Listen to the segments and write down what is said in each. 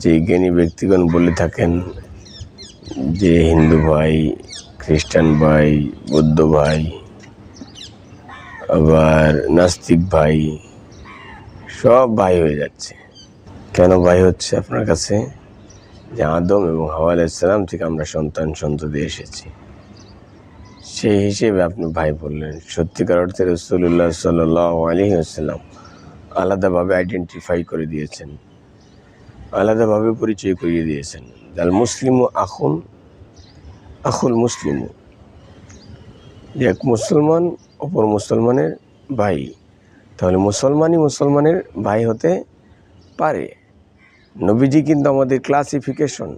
যে জ্ঞানী ব্যক্তিগণ বলে থাকেন যে হিন্দু ভাই, খ্রিস্টান ভাই, বৌদ্ধ ভাই, আবার নাস্তিক ভাই, সব ভাই হয়ে যাচ্ছে। কেন ভাই হচ্ছে আপনার কাছে? যে আদম এবং হাওয়া আলাইহিস সালাম থেকে আমরা সন্ততি এসেছি, সেই হিসেবে আপনি ভাই বললেন। সত্যিকার অর্থে রাসূলুল্লাহ সাল্লাল্লাহু আলাইহি ওয়াসাল্লাম আলাদাভাবে আইডেন্টিফাই করে দিয়েছেন, আলাদাভাবে পরিচয় করিয়ে দিয়েছেন। আল মুসলিমু আখুল মুসলিমু, যে এক মুসলমান অপর মুসলমানের ভাই। তাহলে মুসলমানই মুসলমানের ভাই হতে পারে। নবীজি কিন্তু আমাদের ক্লাসিফিকেশন,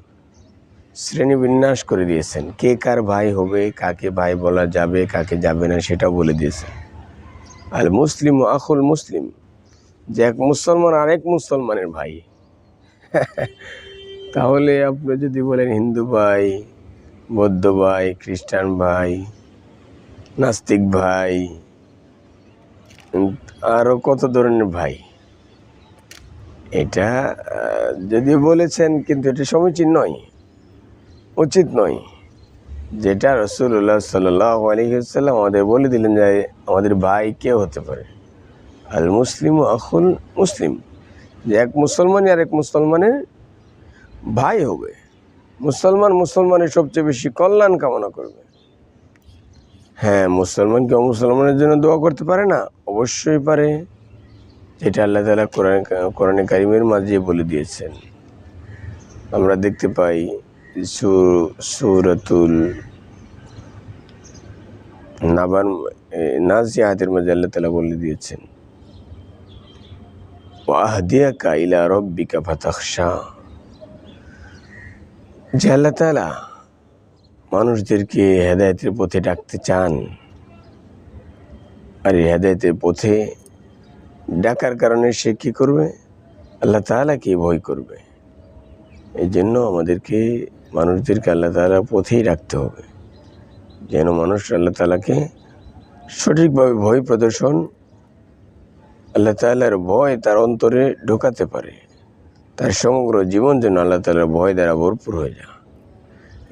শ্রেণীবিন্যাস করে দিয়েছেন, কে কার ভাই হবে, কাকে ভাই বলা যাবে, কাকে যাবে না, সেটাও বলে দিয়েছেন। আল মুসলিম ও আখুল মুসলিম, যে এক মুসলমান আরেক মুসলমানের ভাই। তাহলে আপনি যদি বলেন হিন্দু ভাই, বৌদ্ধ ভাই, খ্রিস্টান ভাই, নাস্তিক ভাই, আরও কত ধরনের ভাই, এটা যদিও বলেছেন, কিন্তু এটা সমীচীন নয়, উচিত নয়। যেটা রাসূলুল্লাহ সাল্লাল্লাহু আলাইহি ওয়াসাল্লাম আমাদের বলে দিলেন যে আমাদের ভাই কেউ হতে পারে। আল মুসলিম আখুল মুসলিম, যে এক মুসলমানই আরেক মুসলমানের ভাই হবে। মুসলমান মুসলমানের সবচেয়ে বেশি কল্যাণ কামনা করবে। হ্যাঁ, মুসলমান কি অমুসলমানের জন্য দোয়া করতে পারে না? অবশ্যই পারে। যেটা আল্লাহ তাআলা কোরআনে কারিমের মাঝে বলে দিয়েছেন। আমরা দেখতে পাই সূরাতুল নাজিআতের মধ্যে আল্লাহ তাআলা বলে দিয়েছেন, ওয়া আহদিয়াকা ইলা রাব্বিকা ফাতাখশা, যে আল্লাহ তাআলা মানুষদেরকে হেদায়েতের পথে ডাকতে চান। আর এই হেদায়েতের পথে ডাকার কারণে সে কী করবে? আল্লাহ তাআলাকে ভয় করবে। এই জন্য আমাদেরকে মানুষদেরকে আল্লাহ তাআলার পথেই রাখতে হবে, যেন মানুষ আল্লাহ তাআলাকে সঠিকভাবে ভয় প্রদর্শন, আল্লাহ তাআলার ভয় তার অন্তরে ঢোকাতে পারে। তার সমগ্র জীবন যেন আল্লাহ তাআলার ভয় দ্বারা ভরপুর হয়ে যায়।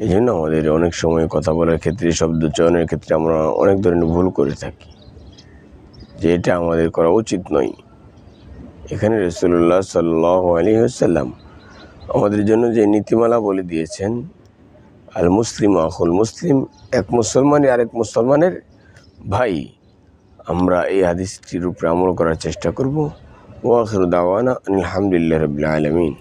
এই জন্য আমাদের অনেক সময় কথা বলার ক্ষেত্রে, শব্দ চয়নের ক্ষেত্রে আমরা অনেক ধরনের ভুল করে থাকি, যে এটা আমাদের করা উচিত নয়। এখানে রাসূলুল্লাহ সাল্লাল্লাহু আলাইহি ওয়াসাল্লাম আমাদের জন্য যে নীতিমালা বলে দিয়েছেন, আল মুসলিম আখুল মুসলিম, এক মুসলমানই আরেক মুসলমানের ভাই, আমরা এই হাদিসটির উপরে আমল করার চেষ্টা করব। ওয়া আখিরু দাওয়ানা আলহামদুলিল্লাহি রাব্বিল আলামিন।